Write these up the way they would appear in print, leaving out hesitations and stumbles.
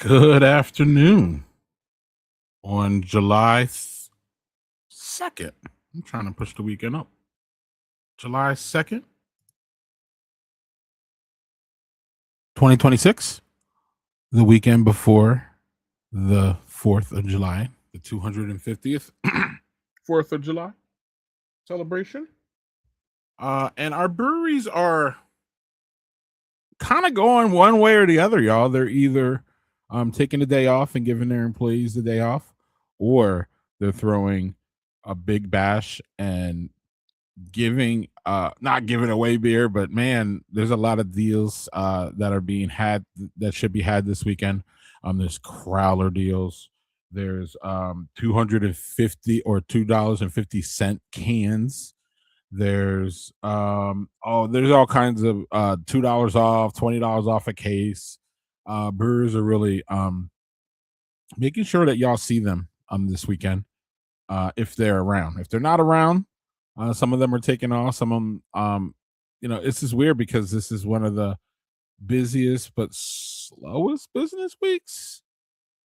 Good afternoon on July 2nd. I'm trying to push the weekend up. July 2nd, 2026, the weekend before the 4th of July, the 250th 4th of July celebration. And our breweries are kind of going one way or the other, y'all. They're either taking the day off and giving their employees the day off, or they're throwing a big bash and giving not giving away beer, but man, there's a lot of deals that are being had that should be had this weekend. There's crowler deals. There's 250 or $2.50 cans. There's all kinds of $2 off, $20 off a case. Brewers are really making sure that y'all see them this weekend if they're around. If they're not around, some of them are taking off. Some of them, it's just weird because this is one of the busiest but slowest business weeks.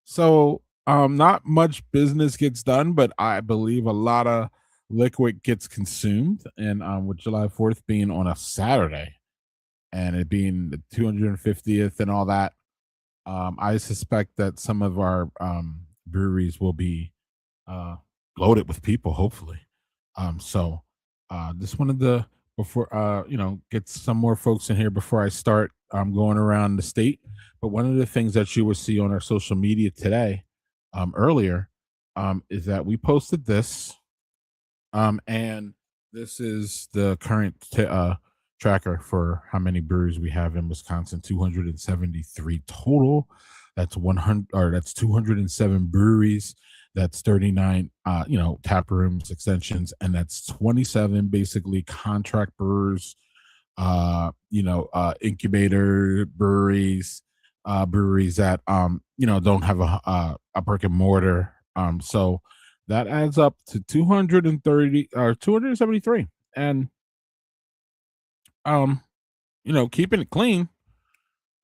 So, not much business gets done, but I believe a lot of liquid gets consumed. And with July 4th being on a Saturday and it being the 250th and all that, I suspect that some of our breweries will be uh, loaded with people, hopefully. Just wanted to before get some more folks in here before I start going around the state. But one of the things that you will see on our social media today, earlier, is that we posted this, and this is the current tracker for how many breweries we have in Wisconsin. 273 total. That's 100, or that's 207 breweries. That's 39, tap rooms, extensions, and that's 27 basically contract brewers, incubator breweries, breweries that don't have a brick and mortar. So that adds up to 230 or 273, and keeping it clean.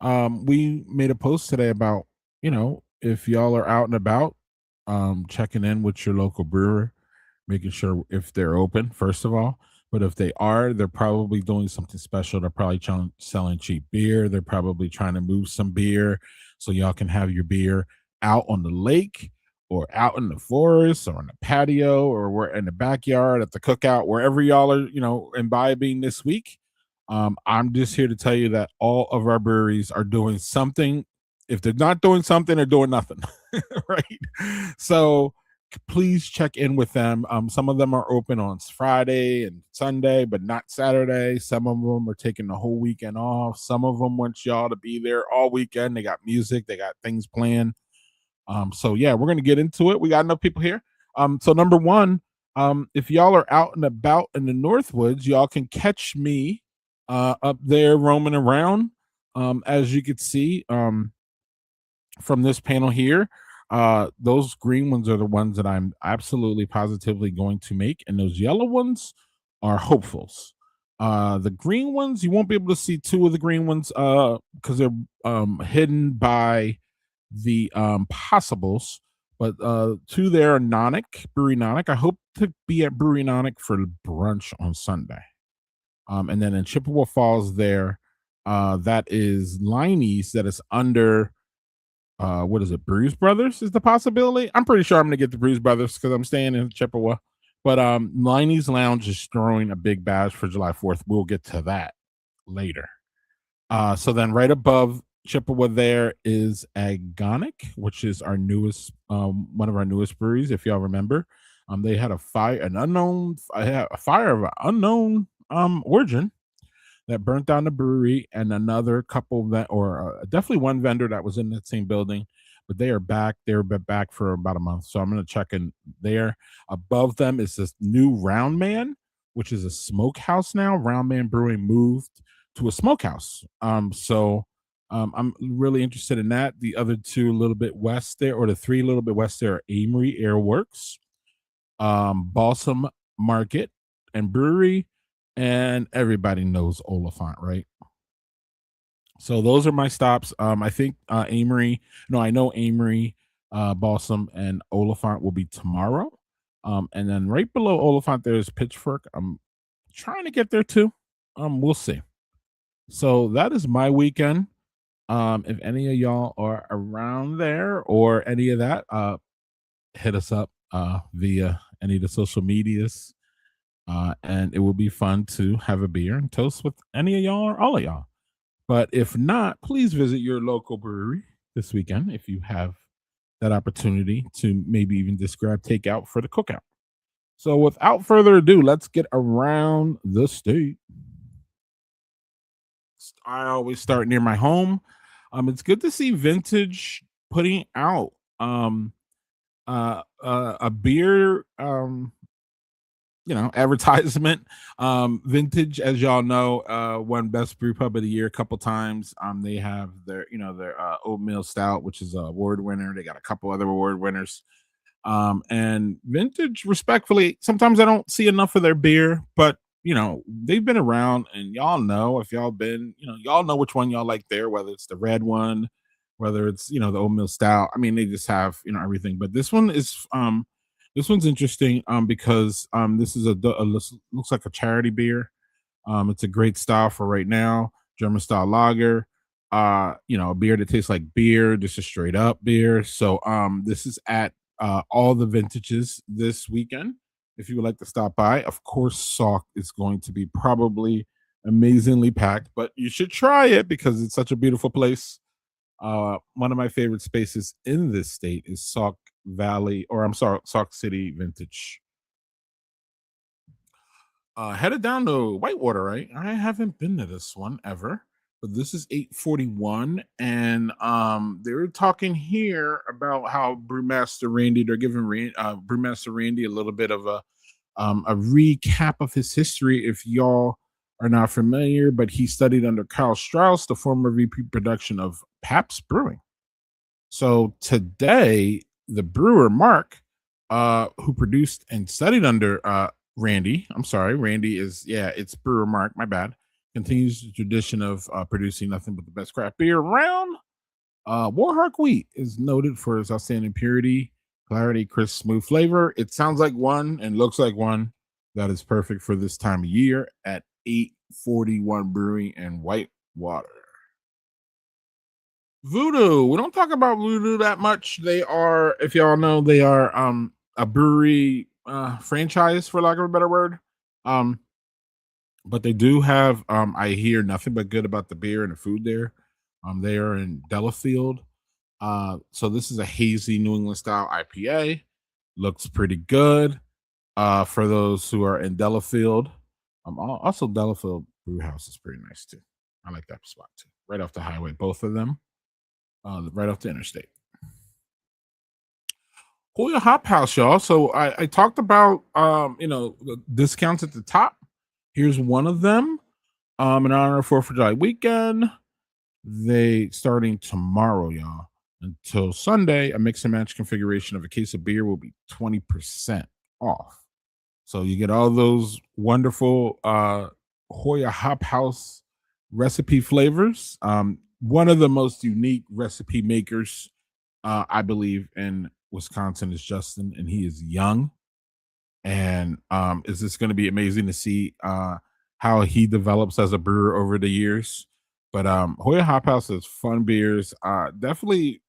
We made a post today about, if y'all are out and about, checking in with your local brewer, making sure if they're open, first of all. But if they are, they're probably doing something special. They're probably selling cheap beer. They're probably trying to move some beer so y'all can have your beer out on the lake or out in the forest or on the patio or we're in the backyard at the cookout, wherever y'all are, imbibing this week. I'm just here to tell you that all of our breweries are doing something. If they're not doing something, they're doing nothing. Right. So please check in with them. Some of them are open on Friday and Sunday, but not Saturday. Some of them are taking the whole weekend off. Some of them want y'all to be there all weekend. They got music, they got things planned. So yeah, we're gonna get into it. We got enough people here. So number one, if y'all are out and about in the Northwoods, y'all can catch me up there roaming around. As you can see, from this panel here, those green ones are the ones that I'm absolutely positively going to make, and those yellow ones are hopefuls. The green ones, you won't be able to see two of the green ones because they're hidden by the possibles. But two there are Nonic, Brewery Nonic. I hope to be at Brewery Nonic for brunch on Sunday. And then in Chippewa Falls there, that is Liney's, that is under what is it, Bruise Brothers is the possibility. I'm pretty sure I'm gonna get the Bruise Brothers because I'm staying in Chippewa. But Liney's Lounge is throwing a big bash for July 4th. We'll get to that later. So then right above Chippewa there is Agonic, which is our newest one of our newest breweries, if y'all remember. They had a fire of an unknown origin that burnt down the brewery, and another couple that, or definitely one vendor that was in that same building, but they are back. They're back for about a month. So I'm going to check in there. Above them is this new Round Man, which is a smokehouse now. Round Man Brewing moved to a smokehouse. I'm really interested in that. The other two a little bit west there, or the three a little bit west there, are Amory Airworks, Balsam Market and Brewery, and everybody knows Oliphant, right? So those are my stops. I think Amory. No, I know Amory, Balsam, and Oliphant will be tomorrow. And then right below Oliphant there's Pitchfork. I'm trying to get there too. We'll see. So that is my weekend. If any of y'all are around there or any of that, hit us up via any of the social medias. And it will be fun to have a beer and toast with any of y'all or all of y'all. But if not, please visit your local brewery this weekend if you have that opportunity to maybe even just grab takeout for the cookout. So without further ado, let's get around the state. I always start near my home. It's good to see Vintage putting out a beer advertisement. Vintage, as y'all know, won Best Brew Pub of the Year a couple times. They have their oatmeal stout, which is a award winner. They got a couple other award winners. And Vintage, respectfully, sometimes I don't see enough of their beer, but they've been around, and y'all know if y'all been, y'all know which one y'all like there, whether it's the red one, whether it's the oatmeal stout. I mean, they just have everything. But this one's interesting because this is looks like a charity beer. It's a great style for right now, German style lager. A beer that tastes like beer, just a straight up beer. So this is at all the vintages this weekend. If you would like to stop by, of course, Salk is going to be probably amazingly packed, but you should try it because it's such a beautiful place. One of my favorite spaces in this state is Sauk Valley, or I'm sorry, Sauk City Vintage. Headed down to Whitewater, right? I haven't been to this one ever, but this is 841, and they're talking here about how Brewmaster Randy. They're giving Brewmaster Randy a little bit of a recap of his history. If y'all are not familiar, but he studied under Carl Strauss, the former VP production of Pabst Brewing. So today, the brewer Mark, who produced and studied under Randy. I'm sorry, Randy it's brewer Mark. My bad. Continues the tradition of producing nothing but the best craft beer around. Warhawk Wheat is noted for its outstanding purity, clarity, crisp, smooth flavor. It sounds like one and looks like one that is perfect for this time of year at 841 Brewing and Whitewater. Voodoo. We don't talk about Voodoo that much. They are, if y'all know, they are a brewery franchise, for lack of a better word. But they do have I hear nothing but good about the beer and the food there. They are in Delafield. So this is a hazy New England style IPA. Looks pretty good. For those who are in Delafield. Also Delafield Brew House is pretty nice too. I like that spot too. Right off the highway, both of them. Right off the interstate. Hoya Hop House, y'all. So I talked about the discounts at the top. Here's one of them. In honor of 4th of July weekend. They starting tomorrow, y'all, until Sunday. A mix and match configuration of a case of beer will be 20% off. So you get all those wonderful Hoya Hop House recipe flavors. One of the most unique recipe makers, I believe, in Wisconsin is Justin, and he is young. And is this going to be amazing to see how he develops as a brewer over the years? But Hoya Hop House has fun beers. Definitely,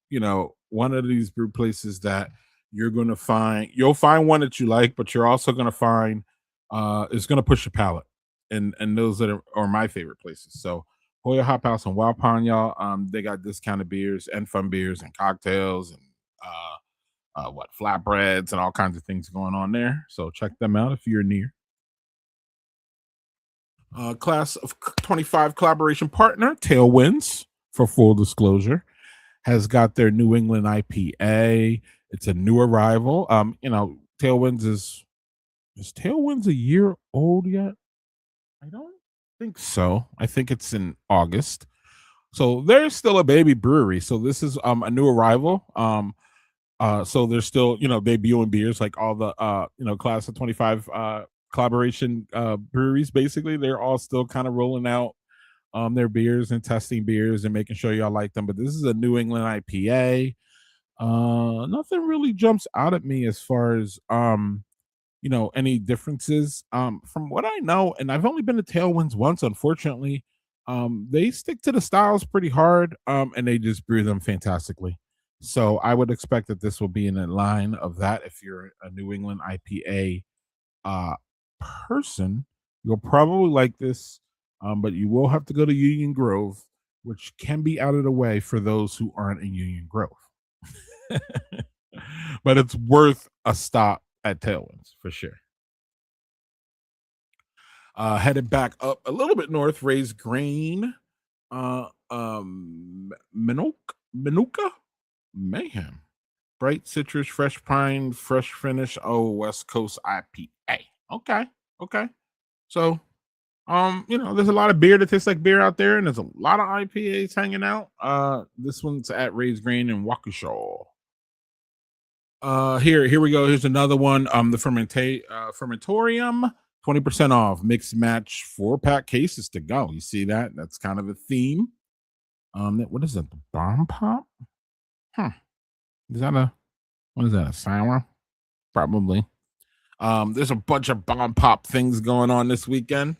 one of these brew places that you'll find one that you like, but you're also going to find it's going to push your palate. And those that are my favorite places. So Hoya Hop House and Wild Pond, y'all. They got discounted beers and fun beers and cocktails and flatbreads and all kinds of things going on there. So check them out if you're near. Class of 25 collaboration partner Tailwinds, for full disclosure, has got their New England IPA. It's a new arrival. Tailwinds is Tailwinds a year old yet? I don't think so. I think it's in August. So they're still a baby brewery. So this is a new arrival. So they're still, debuting beers like all the class of 25 collaboration breweries. Basically, they're all still kind of rolling out their beers and testing beers and making sure y'all like them. But this is a New England IPA. Nothing really jumps out at me as far as any differences. From what I know, and I've only been to Tailwinds once, unfortunately. They stick to the styles pretty hard, and they just brew them fantastically. So I would expect that this will be in a line of that. If you're a New England IPA uh person, you'll probably like this. But you will have to go to Union Grove, which can be out of the way for those who aren't in Union Grove. But it's worth a stop at Tailwinds for sure. Headed back up a little bit north, Raised Grain, Manuka, Mayhem, Bright Citrus, Fresh Pine, Fresh Finish. Oh, West Coast IPA. Okay, okay. So, there's a lot of beer that tastes like beer out there, and there's a lot of IPAs hanging out. This one's at Raised Grain in Waukesha. Here we go. Here's another one. The fermentorium, 20% off. Mix match 4-pack cases to go. You see that? That's kind of a theme. What is that? The bomb pop? Huh. Is that what is that? A sour? Probably. There's a bunch of bomb pop things going on this weekend.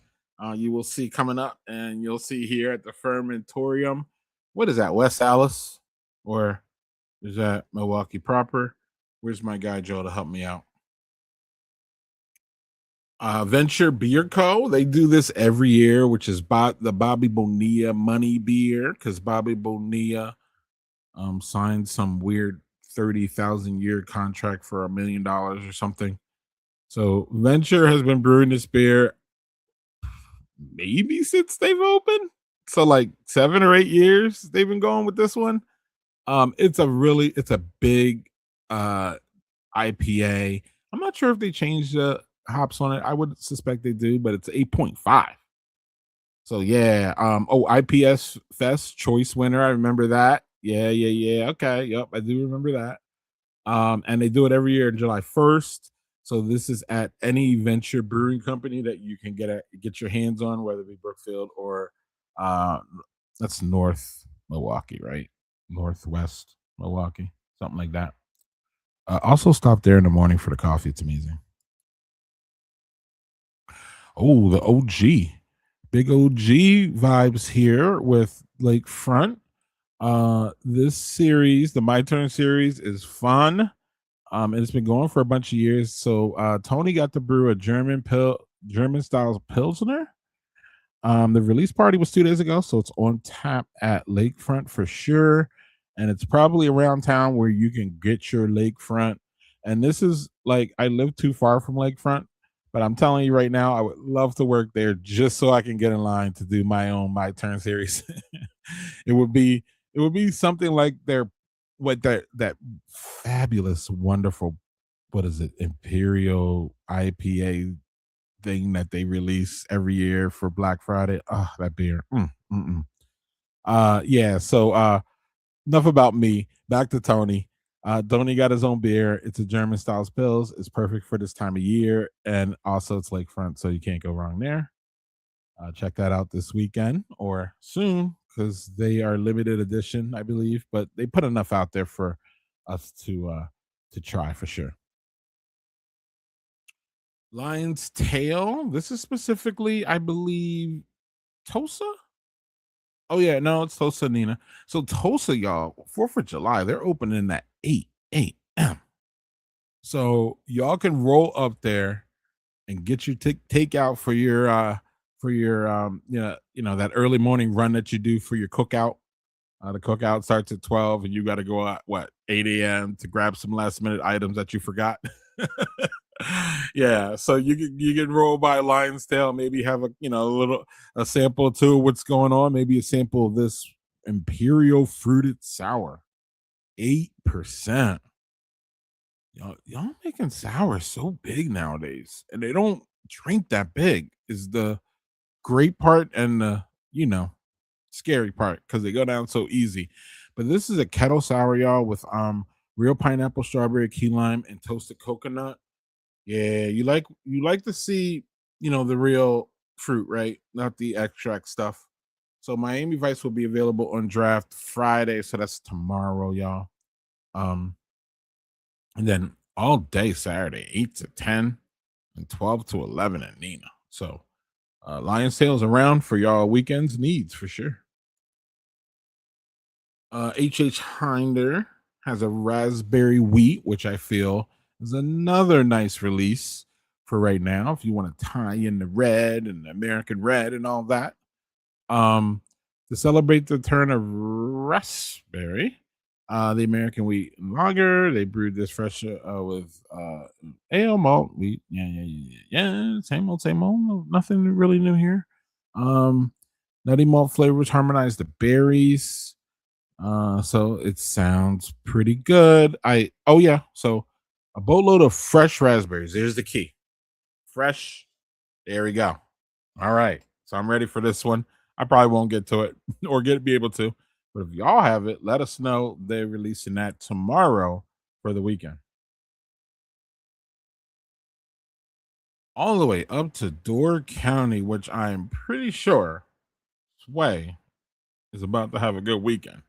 You will see coming up, and you'll see here at the fermentorium. What is that? West Allis? Or is that Milwaukee proper? Where's my guy Joe to help me out? Venture Beer Co. They do this every year, which is the Bobby Bonilla money beer, because Bobby Bonilla signed some weird 30,000 year contract for $1 million or something. So Venture has been brewing this beer maybe since they've opened. So like 7 or 8 years they've been going with this one. It's a big IPA. I'm not sure if they changed the hops on it. I would suspect they do, but it's 8.5. So yeah. IPS Fest choice winner. I remember that. Yeah. Okay. Yep, I do remember that. And they do it every year on July 1st. So this is at any Venture Brewing Company that you can get your hands on, whether it be Brookfield or that's North Milwaukee, right? Northwest Milwaukee, something like that. Also stop there in the morning for the coffee. It's amazing. Oh, the OG. Big OG vibes here with Lakefront. This series, the My Turn series, is fun. And it's been going for a bunch of years. So Tony got to brew a German styles Pilsner. The release party was 2 days ago, so it's on tap at Lakefront for sure. And it's probably around town where you can get your Lakefront. And this is like, I live too far from Lakefront, but I'm telling you right now, I would love to work there just so I can get in line to do my own My Turn series. it would be something like that fabulous, wonderful, what is it, Imperial IPA thing that they release every year for Black Friday. Oh, that beer. Yeah. So enough about me. Back to Tony. Tony got his own beer. It's a German styles pills. It's perfect for this time of year, and also it's lakefront, so you can't go wrong there. Check that out this weekend or soon, because they are limited edition, I believe. But they put enough out there for us to try for sure. Lion's Tail. This is specifically, I believe, Tulsa. Oh yeah, no, it's Tulsa, Nina. So Tulsa, y'all, 4th of July, they're opening at 8 a.m. So y'all can roll up there and get your takeout for your that early morning run that you do for your cookout. The cookout starts at 12, and you got to go at 8 a.m. to grab some last minute items that you forgot. Yeah, so you can roll by Lion's Tail, maybe have a sample too of what's going on, maybe a sample of this Imperial Fruited Sour, 8%. Y'all making sour so big nowadays, and they don't drink that big is the great part, and the scary part, because they go down so easy. But this is a kettle sour, y'all, with real pineapple, strawberry, key lime, and toasted coconut. Yeah, you like to see the real fruit, right? Not the extract stuff. So Miami Vice will be available on draft Friday. So that's tomorrow, y'all. Um, and then all day Saturday, 8 to 10 and 12 to 11 at Nina. So Lion sales around for y'all weekends needs for sure. H Hinder has a raspberry wheat, which I feel is another nice release for right now. If you want to tie in the red and the American red and all that, um, to celebrate the turn of raspberry, the American wheat lager. They brewed this fresh with ale malt wheat. Yeah. Same old. Nothing really new here. Um, Nutty malt flavors harmonize the berries. So it sounds pretty good. Oh yeah, so a boatload of fresh raspberries. There's the key. Fresh. There we go. All right. So I'm ready for this one. I probably won't get to it or be able to. But if y'all have it, let us know. They're releasing that tomorrow for the weekend. All the way up to Door County, which I am pretty sure Sway is about to have a good weekend.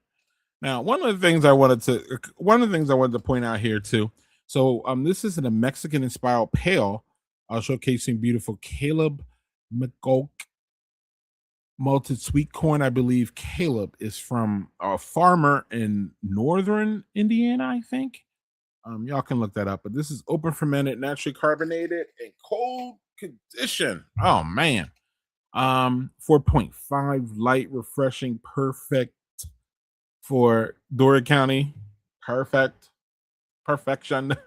Now, one of the things I wanted to point out here too. So, this is a Mexican inspired pale, showcasing beautiful Caleb McGulk malted sweet corn. I believe Caleb is from a farmer in northern Indiana. I think. Y'all can look that up. But this is open fermented, naturally carbonated, and cold condition. Oh man. 4.5 light, refreshing, perfect for Dora County. Perfect. Perfection.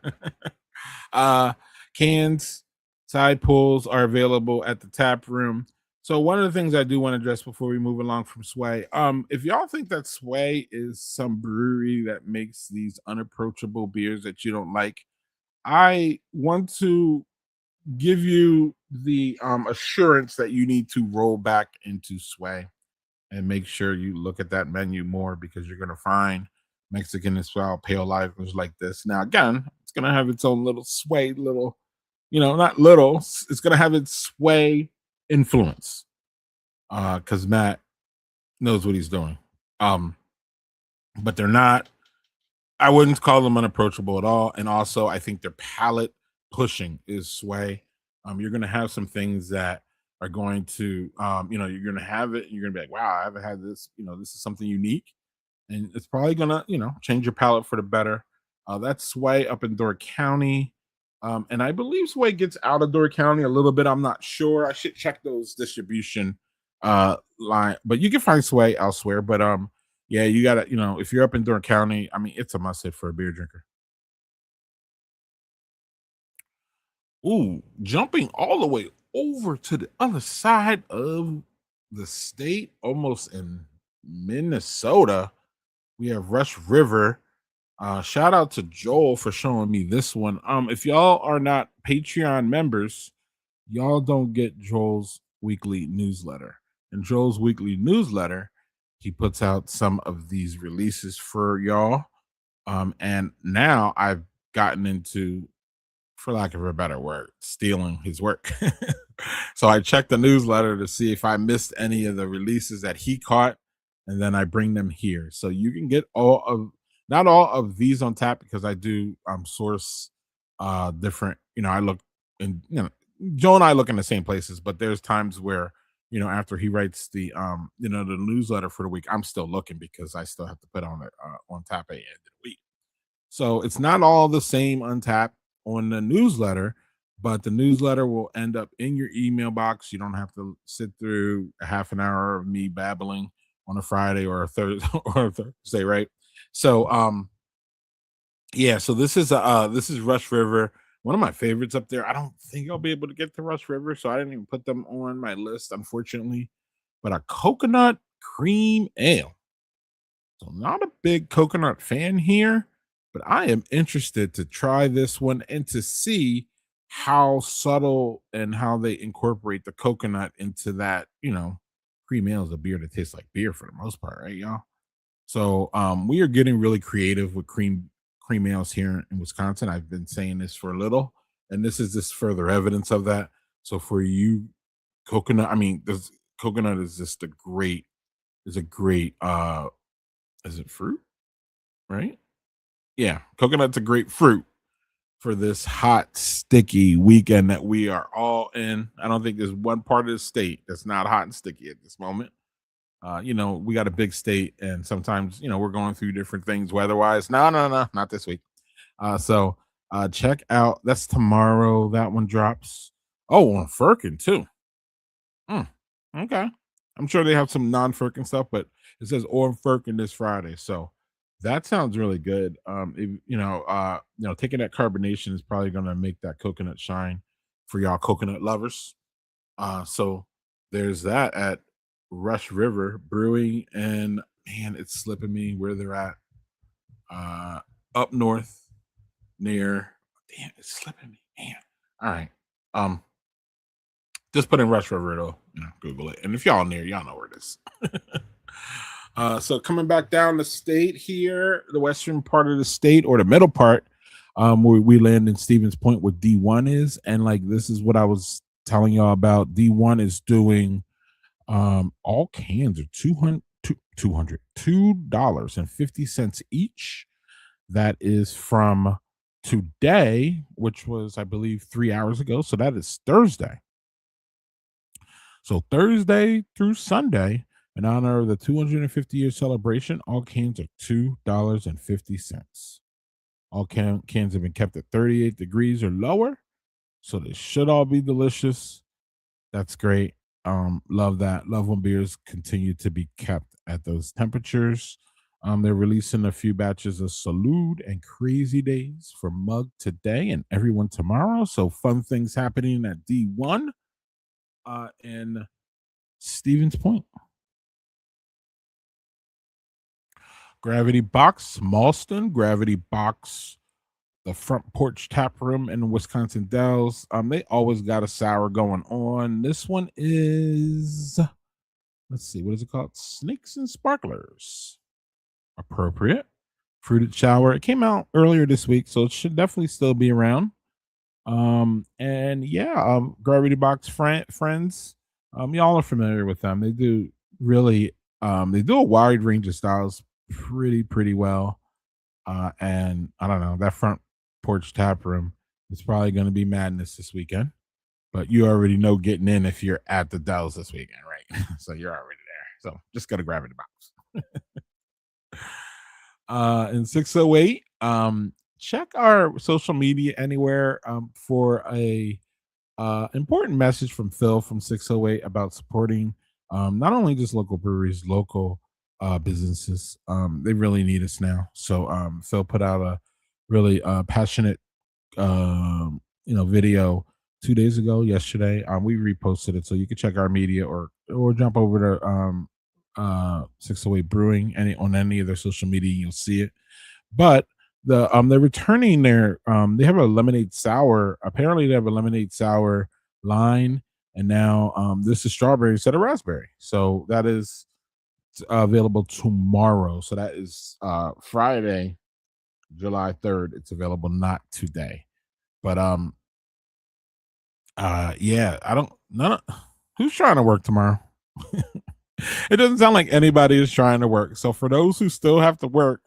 uh Cans, side pulls are available at the tap room. So one of the things I do want to address before we move along from Sway, if y'all think that Sway is some brewery that makes these unapproachable beers that you don't like, I want to give you the assurance that you need to roll back into Sway and make sure you look at that menu more because you're going to find Mexican style pale lagers like this. Now, again, it's going to have its own little Sway, not little, it's going to have its Sway influence because Matt knows what he's doing. Um, but they're not, I wouldn't call them unapproachable at all. And also, I think their palate pushing is Sway. You're going to have some things that are going to, you're going to have it. And you're going to be like, wow, I haven't had this. This is something unique, and it's probably going to, change your palate for the better. That's Sway up in Door County. And I believe Sway gets out of Door County a little bit. I'm not sure. I should check those distribution line, but you can find Sway elsewhere. But yeah, you gotta, if you're up in Durham County, I mean, it's a must hit for a beer drinker. Ooh, jumping all the way over to the other side of the state, almost in Minnesota, we have Rush River. Shout out to Joel for showing me this one. If y'all are not Patreon members, y'all don't get Joel's weekly newsletter. In Joel's weekly newsletter, he puts out some of these releases for y'all. And now I've gotten into, for lack of a better word, stealing his work. So I checked the newsletter to see if I missed any of the releases that he caught, and then I bring them here. So you can get not all of these on tap because I do source different, I look and Joe and I look in the same places, but there's times where, after he writes the the newsletter for the week, I'm still looking because I still have to put on it on tap at the end of the week. So it's not all the same untap on the newsletter, but the newsletter will end up in your email box. You don't have to sit through a half an hour of me babbling on a Friday or a Thursday or a Thursday, right? So yeah, so this is Rush River, one of my favorites up there. I don't think I'll be able to get to Rush River, so I didn't even put them on my list, unfortunately. But a coconut cream ale. So not a big coconut fan here, but I am interested to try this one and to see how subtle and how they incorporate the coconut into that, cream ale is a beer that tastes like beer for the most part, right, y'all? So we are getting really creative with cream ales here in Wisconsin. I've been saying this for a little, and this is just further evidence of that. So for you, coconut, I mean, this coconut is just a great is a great is it fruit, right? Yeah, coconut's a great fruit for this hot, sticky weekend that we are all in. I don't think there's one part of the state that's not hot and sticky at this moment. We got a big state, and sometimes we're going through different things weather-wise. No, no, no, not this week. So check out that's tomorrow. That one drops. Oh, on Firkin too. Mm, okay. I'm sure they have some non-Firkin stuff, but it says on Firkin this Friday. So that sounds really good. Taking that carbonation is probably gonna make that coconut shine for y'all coconut lovers. So there's that at Rush River Brewing, and man, it's slipping me where they're at. Up north near damn, it's slipping me. Man. All right. Um, just put in Rush River, it'll Google it. And if y'all near, y'all know where it is. So coming back down the state here, the western part of the state or the middle part, where we land in Stevens Point where D1 is. And like this is what I was telling y'all about. D1 is doing all cans are $202.50 each. That is from today, which was I believe 3 hours ago. So that is Thursday. So Thursday through Sunday, in honor of the 250-year celebration, all cans are $2.50. All cans have been kept at 38 degrees or lower, so they should all be delicious. That's great. Love that. Love when beers continue to be kept at those temperatures. They're releasing a few batches of Salud and Crazy Days for Mug today and everyone tomorrow. So fun things happening at D1 in Stevens Point. Gravity Box, Malston, Gravity Box, the Front Porch Tap Room in Wisconsin Dells. They always got a sour going on. This one is, let's see, what is it called? Snakes and Sparklers. Appropriate. Fruited Shower. It came out earlier this week, so it should definitely still be around. And yeah, Gravity Box friends. Y'all are familiar with them. They do really they do a wide range of styles pretty well. And I don't know, that Front Porch Tap Room is probably going to be madness this weekend. But you already know getting in if you're at the Dells this weekend, right? So you're already there. So just go to Gravity Box. In 608, check our social media anywhere for a important message from Phil from 608 about supporting not only just local breweries, local businesses. They really need us now. So Phil put out a really passionate video 2 days ago, yesterday. We reposted it, so you can check our media or jump over to 608 Brewing on any of their social media, you'll see it. But they're returning their they have a lemonade sour. Apparently they have a lemonade sour line, and now this is strawberry instead of raspberry. So that is available tomorrow. So that is Friday, July 3rd. It's available, not today. But yeah, I don't none who's trying to work tomorrow. It doesn't sound like anybody is trying to work. So for those who still have to work,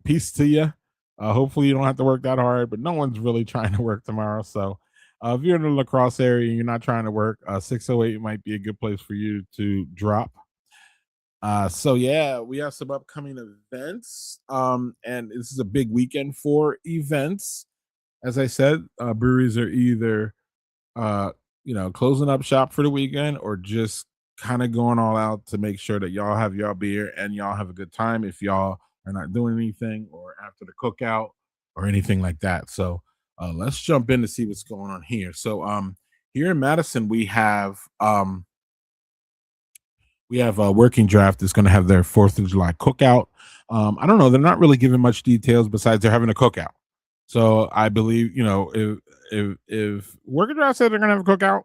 peace to you. Hopefully you don't have to work that hard, but no one's really trying to work tomorrow. So if you're in the La Crosse area and you're not trying to work, 608 might be a good place for you to drop. So yeah, we have some upcoming events. And this is a big weekend for events. As I said, breweries are either closing up shop for the weekend or just kind of going all out to make sure that y'all have y'all beer and y'all have a good time if y'all are not doing anything or after the cookout or anything like that. So let's jump in to see what's going on here. So here in Madison we have a Working Draft is going to have their 4th of July cookout. I don't know, they're not really giving much details besides they're having a cookout. So I believe, if Working Draft said they're gonna have a cookout,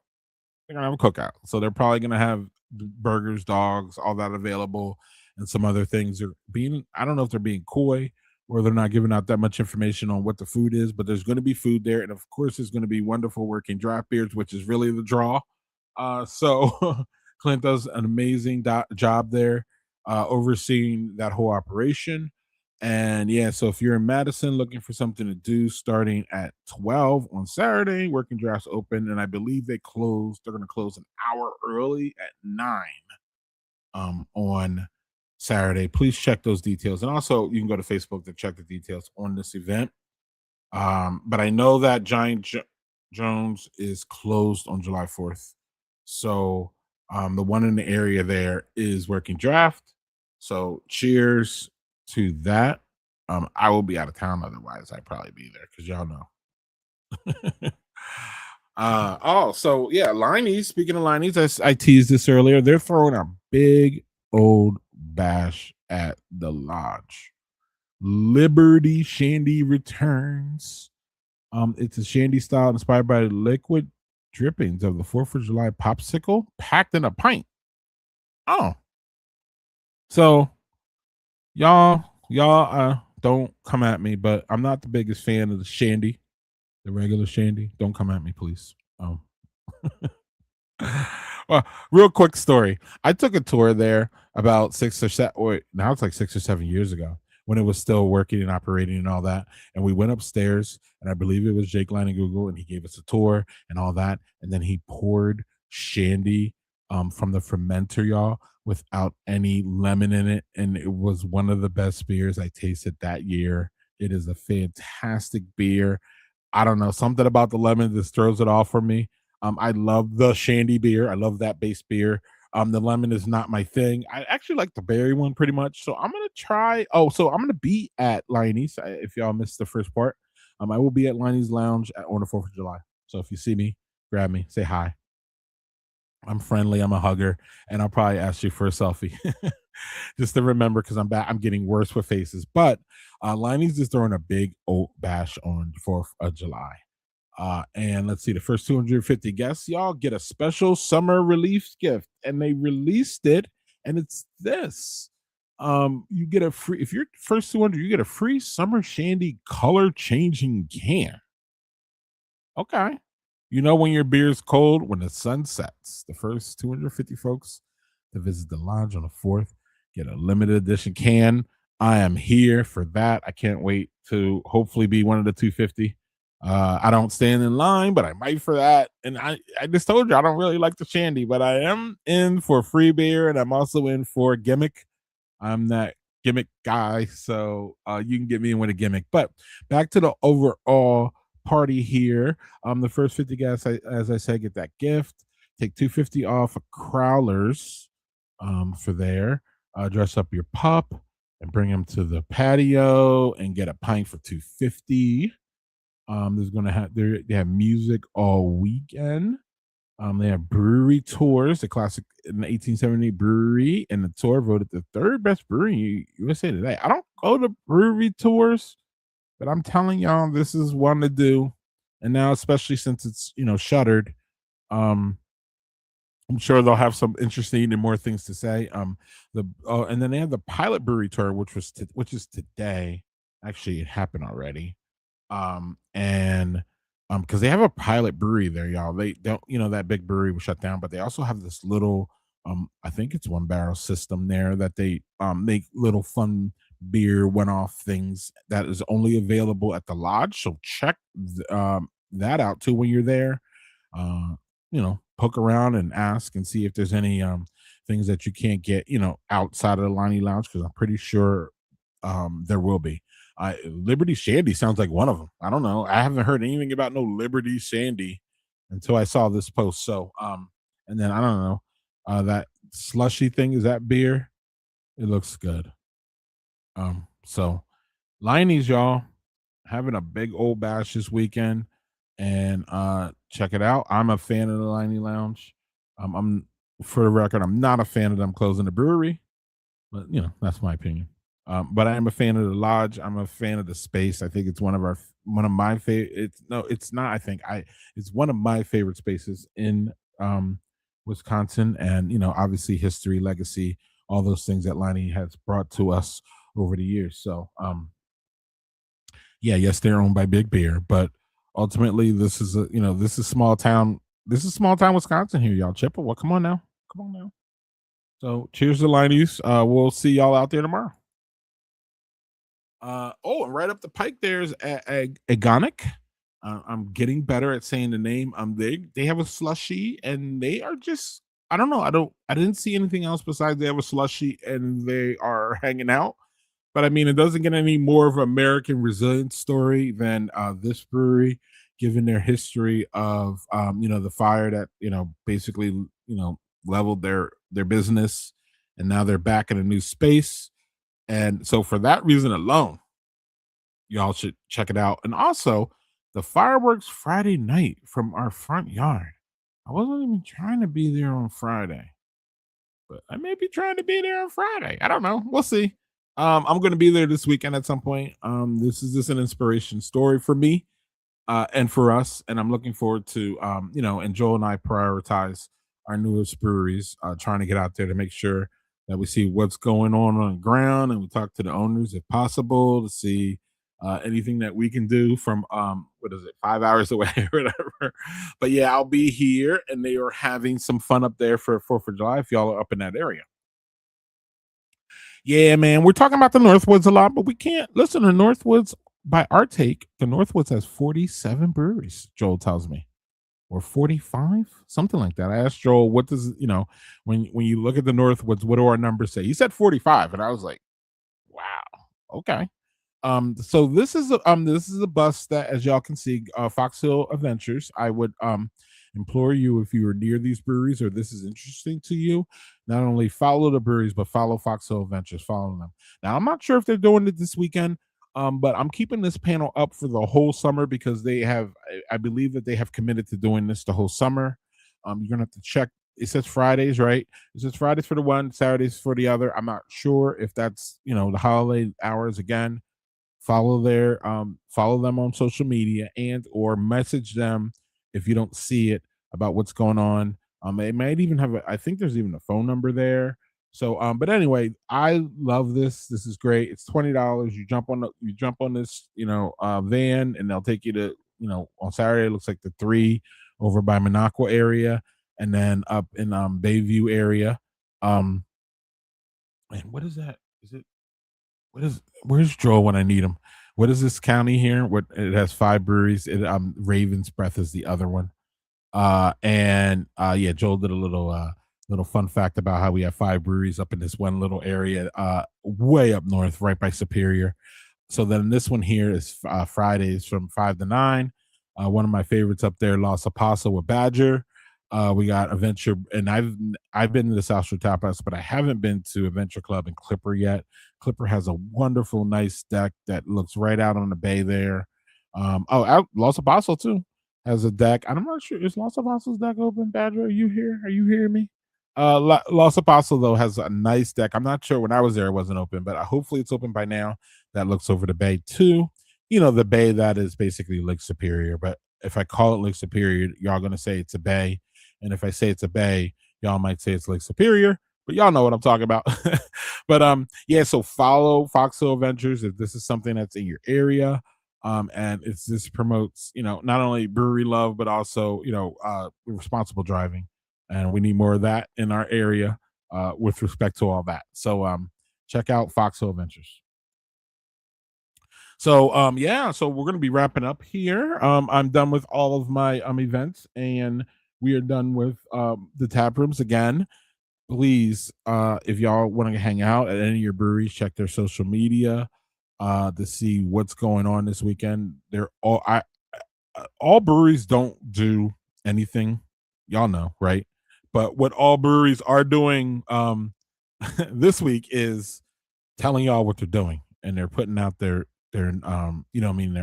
they're gonna have a cookout. So they're probably gonna have burgers, dogs, all that available, and some other things. I don't know if they're being coy or they're not giving out that much information on what the food is, but there's gonna be food there, and of course there's gonna be wonderful Working Draft beers, which is really the draw. So Clint does an amazing job there, overseeing that whole operation. And yeah, so if you're in Madison looking for something to do starting at 12 on Saturday, working drafts open, and I believe they're going to close an hour early at 9 on Saturday. Please check those details. And also you can go to Facebook to check the details on this event. But I know that Jones is closed on July 4th. So the one in the area there is working draft. So cheers to that. I will be out of town otherwise. I'd probably be there because y'all know. So yeah, Liney's. Speaking of Liney's, I teased this earlier. They're throwing a big old bash at the lodge. Liberty Shandy returns. It's a shandy style inspired by liquid drippings of the 4th of July popsicle packed in a pint. Oh, so y'all don't come at me, but I'm not the biggest fan of the shandy, the regular shandy. Don't come at me, please. Well, real quick story. I took a tour there about 6 or 7, or now it's like 6 or 7 years ago when it was still working and operating and all that. And we went upstairs, and I believe it was Jake Line and Google, and he gave us a tour and all that. And then he poured shandy from the fermenter, y'all, without any lemon in it. And it was one of the best beers I tasted that year. It is a fantastic beer. I don't know, something about the lemon just throws it off for me. I love the shandy beer. I love that base beer. The lemon is not my thing. I actually like the berry one pretty much. So I'm gonna try. Oh, so I'm gonna be at Liney's. If y'all missed the first part, I will be at Liney's Lounge on the 4th of July. So if you see me, grab me, say hi. I'm friendly. I'm a hugger, and I'll probably ask you for a selfie, just to remember because I'm back. I'm getting worse with faces, but Liney's is throwing a big oat bash on 4th of July. And let's see, the first 250 guests, y'all get a special summer relief gift, and they released it, and it's this. You get a free if you're first 200, you get a free summer shandy color changing can. Okay. You know when your beer's cold? When the sun sets. The first 250 folks to visit the lodge on the 4th get a limited edition can. I am here for that. I can't wait to hopefully be one of the 250. I don't stand in line, but I might for that. And I just told you I don't really like the shandy, but I am in for free beer, and I'm also in for gimmick. I'm that gimmick guy, so you can get me in with a gimmick. But back to the overall party here. The first 50 guests, as I said, get that gift. Take 250 off of Crowlers for there. Dress up your pup and bring him to the patio and get a pint for 250. There's gonna have they have music all weekend. They have brewery tours, the classic in the 1878 brewery, and the tour voted the third best brewery in USA Today. I don't go to brewery tours, but I'm telling y'all, this is one to do. And now, especially since it's shuttered, um, I'm sure they'll have some interesting and more things to say. And then they have the pilot brewery tour, which is today. Actually, it happened already. And because they have a pilot brewery there, y'all. They don't, that big brewery was shut down, but they also have this little, I think it's one barrel system there that they make little fun beer one-off things that is only available at the lodge. So check that out too when you're there. Poke around and ask and see if there's any things that you can't get, outside of the Lonnie Lounge, because I'm pretty sure there will be. Liberty Shandy sounds like one of them. I don't know. I haven't heard anything about no Liberty Shandy until I saw this post. So, and then I don't know. That slushy thing, is that beer? It looks good. So Liney's, y'all, having a big old bash this weekend, and check it out. I'm a fan of the Liney Lounge. I'm for the record, I'm not a fan of them closing the brewery, but that's my opinion. But I am a fan of the lodge. I'm a fan of the space. I think it's one of my favorite. It's not. I think it's one of my favorite spaces in Wisconsin, and obviously history, legacy, all those things that Liney has brought to us over the years. So, yes, they're owned by Big Beer, but ultimately, this is small town. This is small town Wisconsin here, y'all. Chippewa, come on now, Come on now. So cheers to Linus. We'll see y'all out there tomorrow. And right up the pike there's Agonic. I'm getting better at saying the name. They have a slushy and they are just I don't know. I didn't see anything else besides they have a slushy and they are hanging out. But I mean, it doesn't get any more of an American resilience story than this brewery, given their history of the fire that basically leveled their business, and now they're back in a new space. And so, for that reason alone, y'all should check it out. And also, the fireworks Friday night from our front yard. I wasn't even trying to be there on Friday, but I may be trying to be there on Friday. I don't know. We'll see. I'm going to be there this weekend at some point. This is just an inspiration story for me and for us, and I'm looking forward to and Joel and I prioritize our newest breweries, trying to get out there to make sure that we see what's going on the ground, and we talk to the owners if possible to see anything that we can do from what is it 5 hours away or whatever. But yeah, I'll be here, and they are having some fun up there for 4th of July if y'all are up in that area. Yeah, man, we're talking about the Northwoods a lot, but we can't listen to Northwoods. By our take, the Northwoods has 47 breweries, Joel tells me, or 45, something like that. I asked Joel, what does, when you look at the Northwoods, what do our numbers say? He said 45, and I was like, wow, okay. So this is a bus that, as y'all can see, Foxhill Adventures. I would implore you, if you are near these breweries or this is interesting to you, not only follow the breweries but follow Foxhill Adventures. Follow them. Now I'm not sure if they're doing it this weekend, but I'm keeping this panel up for the whole summer because they have. I believe that they have committed to doing this the whole summer. You're gonna have to check. It says Fridays, right? It says Fridays for the one, Saturdays for the other. I'm not sure if that's the holiday hours again. Follow them on social media and or message them if you don't see it about what's going on. It might even have I think there's even a phone number there. So but anyway, I love this. This is great. It's $20. You jump on this van, and they'll take you to on Saturday it looks like the 3 over by Minocqua area, and then up in Bayview area. um and what is that? Is it where's Joel when I need him? What is this county here? What it has 5 breweries. Raven's Breath is the other one. And yeah, Joel did a little fun fact about how we have 5 breweries up in this one little area, way up north, right by Superior. So then this one here is Fridays from 5 to 9. One of my favorites up there, Los Apostle with Badger. We got Adventure, and I've been to the South Shore Tapas, but I haven't been to Adventure Club and Clipper yet. Clipper has a wonderful, nice deck that looks right out on the bay there. Out Los Apostle too has a deck. I'm not sure, is Los Apostles deck open? Badger, are you here? Are you hearing me? Los Apostle though has a nice deck. I'm not sure, when I was there it wasn't open, but hopefully it's open by now. That looks over the bay too. The bay that is basically Lake Superior. But if I call it Lake Superior, y'all gonna say it's a bay, and if I say it's a bay, y'all might say it's Lake Superior. But y'all know what I'm talking about. But yeah, so follow Foxhill Adventures if this is something that's in your area. And it's this promotes not only brewery love but also responsible driving, and we need more of that in our area with respect to all that. So check out Foxhill Adventures. So yeah, so we're gonna be wrapping up here. I'm done with all of my events, and we are done with the tap rooms again. Please, if y'all want to hang out at any of your breweries, check their social media to see what's going on this weekend. They're all breweries don't do anything, y'all know, right? But what all breweries are doing this week is telling y'all what they're doing, and they're putting out their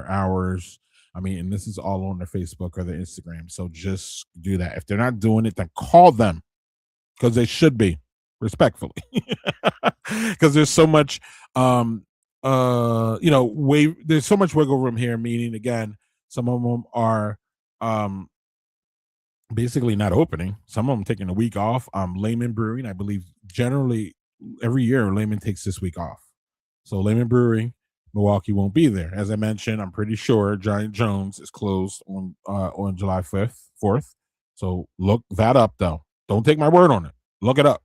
hours. I mean, and this is all on their Facebook or their Instagram. So just do that. If they're not doing it, then call them, because they should be, respectfully. Because there's so much there's so much wiggle room here, meaning again, some of them are basically not opening, some of them taking a week off. Layman Brewing, I believe, generally every year Layman takes this week off. So Layman Brewing, Milwaukee won't be there. As I mentioned, I'm pretty sure Giant Jones is closed on July 4th. So look that up though. Don't take my word on it. Look it up.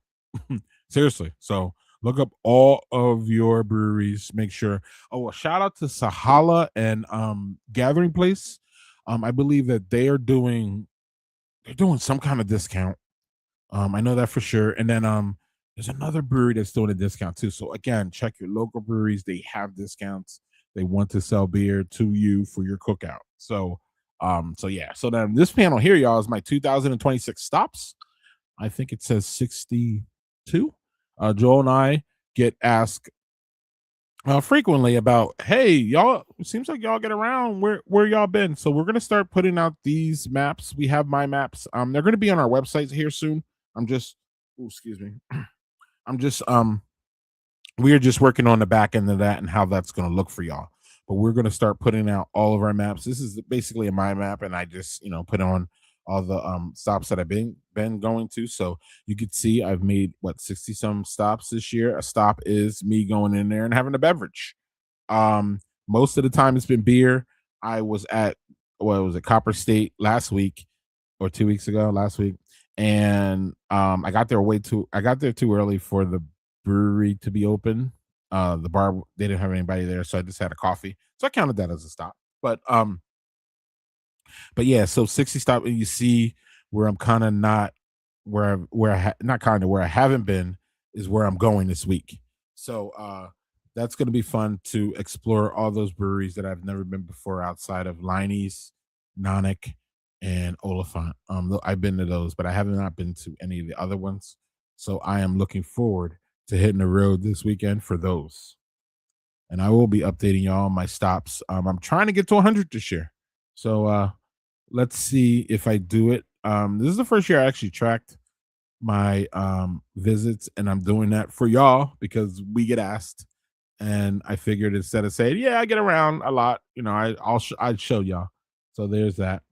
Seriously. So look up all of your breweries. Make sure. Oh, a shout out to Sahala and Gathering Place. I believe that they're doing some kind of discount. I know that for sure. And then there's another brewery that's doing a discount too. So again, check your local breweries. They have discounts. They want to sell beer to you for your cookout. So yeah. So then this panel here, y'all, is my 2026 stops. I think it says 62. Joel and I get asked frequently about, hey, y'all, it seems like y'all get around. Where y'all been? So we're gonna start putting out these maps. We have my maps. They're gonna be on our websites here soon. I'm just, oh, excuse me. I'm just we are just working on the back end of that and how that's going to look for y'all. But we're going to start putting out all of our maps. This is basically a mind map, and I just put on all the stops that I've been going to. So you could see I've made what 60 some stops this year. A stop is me going in there and having a beverage. Most of the time it's been beer. I was at what was it, Copper State last week or 2 weeks ago, last week, and I got there too early for the brewery to be open. The bar, they didn't have anybody there, so I just had a coffee. So I counted that as a stop. But yeah, so 60 stop, and you see where I'm kind of not not kind of where I haven't been is where I'm going this week. So that's going to be fun to explore all those breweries that I've never been before outside of Liney's, Nonic, and Oliphant. I've been to those, but I have not been to any of the other ones. So I am looking forward to hitting the road this weekend for those. And I will be updating y'all on my stops. I'm trying to get to 100 this year. So let's see if I do it. This is the first year I actually tracked my visits, and I'm doing that for y'all because we get asked. And I figured instead of saying, "Yeah, I get around a lot," I'd show y'all. So there's that.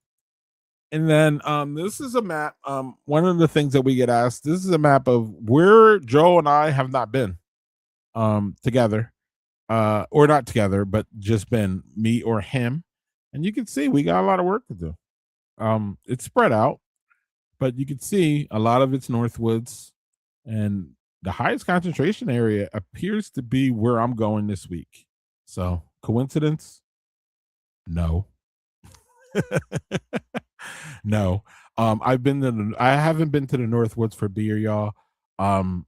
And then this is a map. One of the things that we get asked. This is a map of where Joe and I have not been together, or not together, but just been me or him. And you can see we got a lot of work to do. It's spread out, but you can see a lot of it's Northwoods, and the highest concentration area appears to be where I'm going this week. So, coincidence? No. No. I haven't been to the Northwoods for beer, y'all. Um,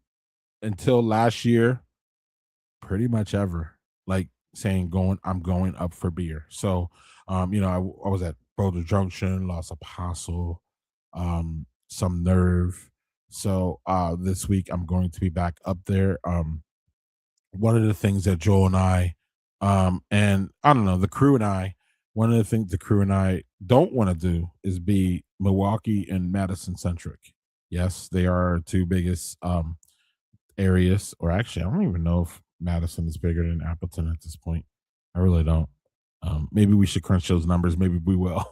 until last year, pretty much ever. Like saying I'm going up for beer. So, I was at Boulder Junction, Los Apostle, some Nerve. So this week I'm going to be back up there. One of the things that Joel and I, and I don't know, the crew and I, one of the things the crew and I don't want to do is be Milwaukee and Madison centric. Yes, they are our two biggest areas, or actually, I don't even know if Madison is bigger than Appleton at this point. I really don't. Maybe we should crunch those numbers. Maybe we will.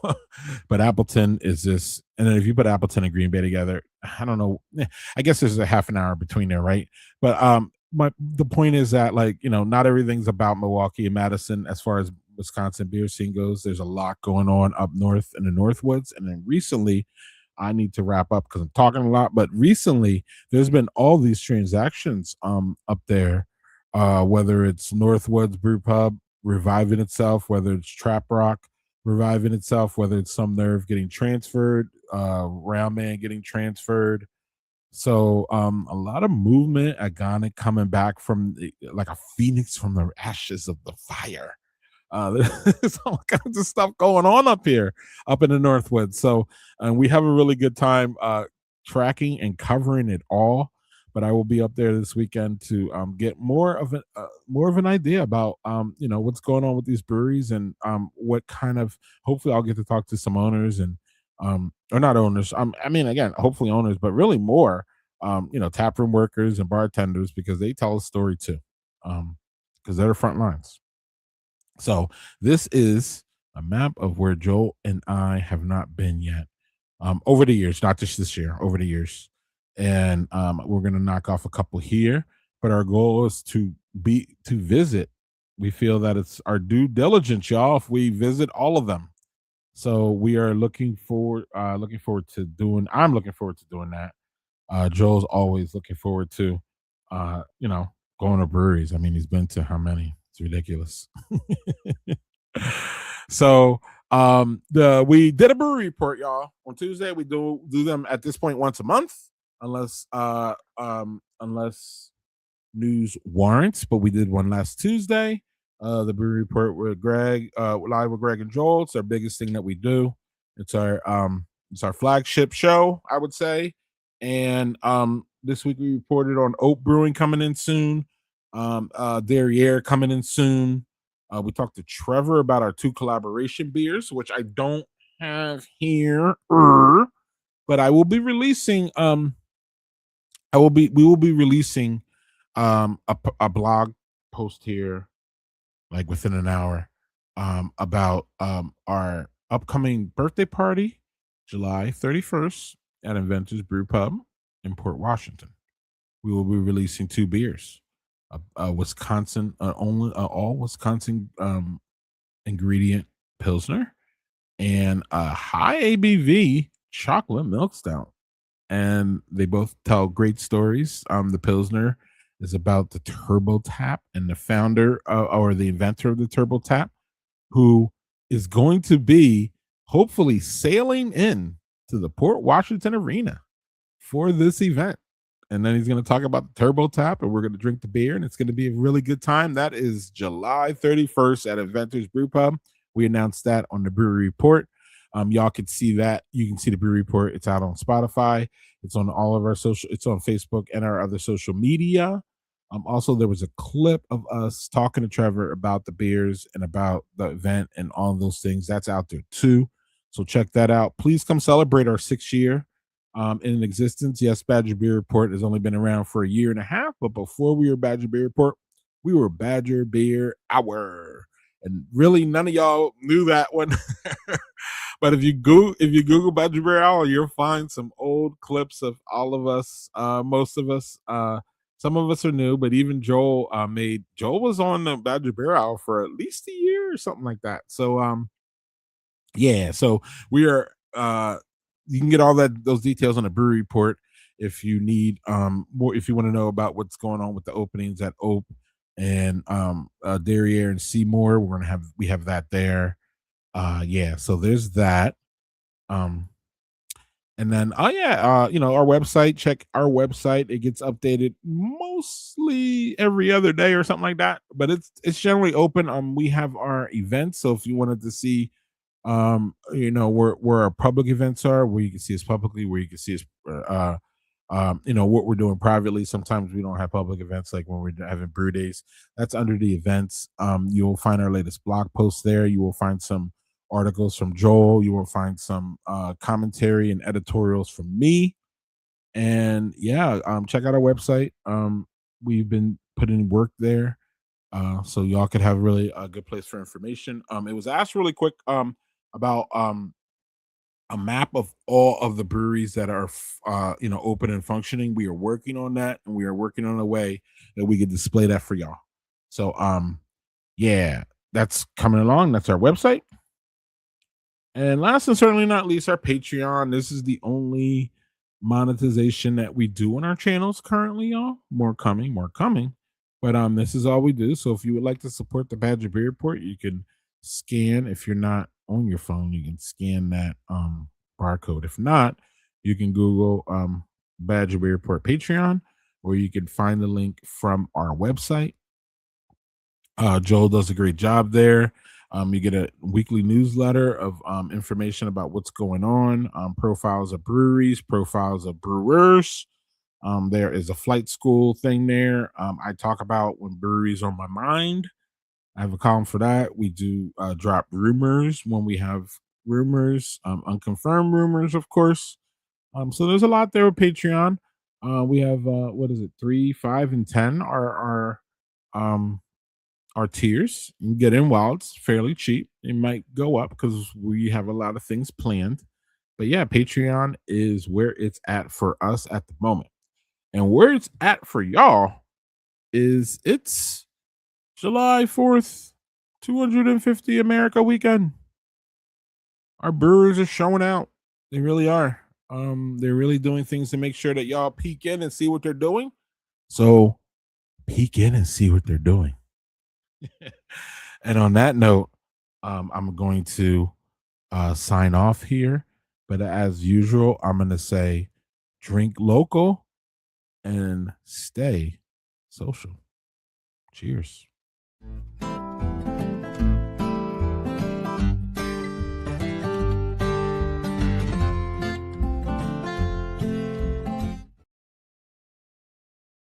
But Appleton is this, and then if you put Appleton and Green Bay together, I don't know. I guess there's a half an hour between there, right? But the point is that not everything's about Milwaukee and Madison as far as Wisconsin beer scene goes. There's a lot going on up north in the Northwoods, and then recently, I need to wrap up because I'm talking a lot. But recently, there's been all these transactions up there, whether it's Northwoods Brew Pub reviving itself, whether it's Trap Rock reviving itself, whether it's Some Nerve getting transferred, Round Man getting transferred. So a lot of movement, Agonic coming back from like a phoenix from the ashes of the fire. There's all kinds of stuff going on up here, up in the Northwoods. So, and we have a really good time tracking and covering it all. But I will be up there this weekend to get more of an idea about what's going on with these breweries and what kind of. Hopefully, I'll get to talk to some owners and or not owners. I mean, again, hopefully owners, but really more taproom workers and bartenders because they tell a story too, because they're the front lines. So this is a map of where Joel and I have not been yet. Over the years, not just this year, over the years. And we're gonna knock off a couple here, but our goal is to visit. We feel that it's our due diligence, y'all, if we visit all of them. So we are looking forward to doing I'm looking forward to doing that. Joel's always looking forward to, you know, going to breweries. I mean, he's been to how many? It's ridiculous. So the we did a brewery report, y'all. On Tuesday, we do them at this point once a month, unless news warrants, but we did one last Tuesday. The brewery report with Greg, live with Greg and Joel. It's our biggest thing that we do. It's our flagship show, I would say. And this week we reported on Oat Brewing coming in soon, Derriere coming in soon. We talked to Trevor about our 2 collaboration beers, which I don't have here, but I will be releasing. We will be releasing a blog post here like within an hour about our upcoming birthday party July 31st at Inventors Brew Pub in Port Washington. We will be releasing 2 beers, a Wisconsin only all Wisconsin ingredient pilsner and a high ABV chocolate milk stout, and they both tell great stories. The Pilsner is about the Turbo Tap and the founder or the inventor of the Turbo Tap, who is going to be hopefully sailing in to the Port Washington Arena for this event. And then he's going to talk about the Turbo Tap, and we're going to drink the beer, and it's going to be a really good time. That is July 31st at Inventors Brew Pub. We announced that on the Brewery Report. Y'all can see that. You can see the Brewery Report. It's out on Spotify. It's on all of our social. It's on Facebook and our other social media. Also, there was a clip of us talking to Trevor about the beers and about the event and all of those things. That's out there too. So check that out. Please come celebrate our 6th year in existence. Yes, Badger Beer Report has only been around for a year and a half, but before we were Badger Beer Report, we were Badger Beer Hour. And really, none of y'all knew that one. But if you Google Badger Beer Hour, you'll find some old clips of all of us, most of us. Some of us are new, but even Joel Joel was on the Badger Beer Hour for at least a year or something like that. So yeah, so we are you can get all those details on the Brewery Report if you need more, if you want to know about what's going on with the openings at Ope and Derriere and Seymour. We have that there. Yeah, so there's that. And then our website, check our website. It gets updated mostly every other day or something like that, but it's generally open. We have our events, so if you wanted to see where our public events are, where you can see us publicly, where you can see us what we're doing privately. Sometimes we don't have public events, like when we're having brew days. That's under the events. You'll find our latest blog posts there. You will find some articles from Joel. You will find some commentary and editorials from me. And yeah, check out our website. We've been putting work there, so y'all could have really a good place for information. It was asked really quick about a map of all of the breweries that are open and functioning. We are working on that, and we are working on a way that we can display that for y'all. So yeah, that's coming along. That's our website. And last and certainly not least, our Patreon. This is the only monetization that we do on our channels currently, y'all. More coming, more coming. But this is all we do. So if you would like to support the Badger Beer Report, you can scan. If you're not on your phone, you can scan that barcode. If not, you can Google Badger Beer Report Patreon, or you can find the link from our website. Joel does a great job there. You get a weekly newsletter of information about what's going on, profiles of breweries, profiles of brewers. There is a flight school thing there. I talk about when breweries are on my mind. I have a column for that. We do drop rumors when we have rumors, unconfirmed rumors, of course. So there's a lot there with Patreon. We have what is it, 3, 5, and 10 are our tiers. You can get in while it's fairly cheap. It might go up because we have a lot of things planned. But yeah, Patreon is where it's at for us at the moment. And where it's at for y'all is it's July 4th, 250 America weekend. Our brewers are showing out. They really are. They're really doing things to make sure that y'all peek in and see what they're doing. So peek in and see what they're doing. And on that note, I'm going to sign off here. But as usual, I'm going to say drink local and stay social. Cheers.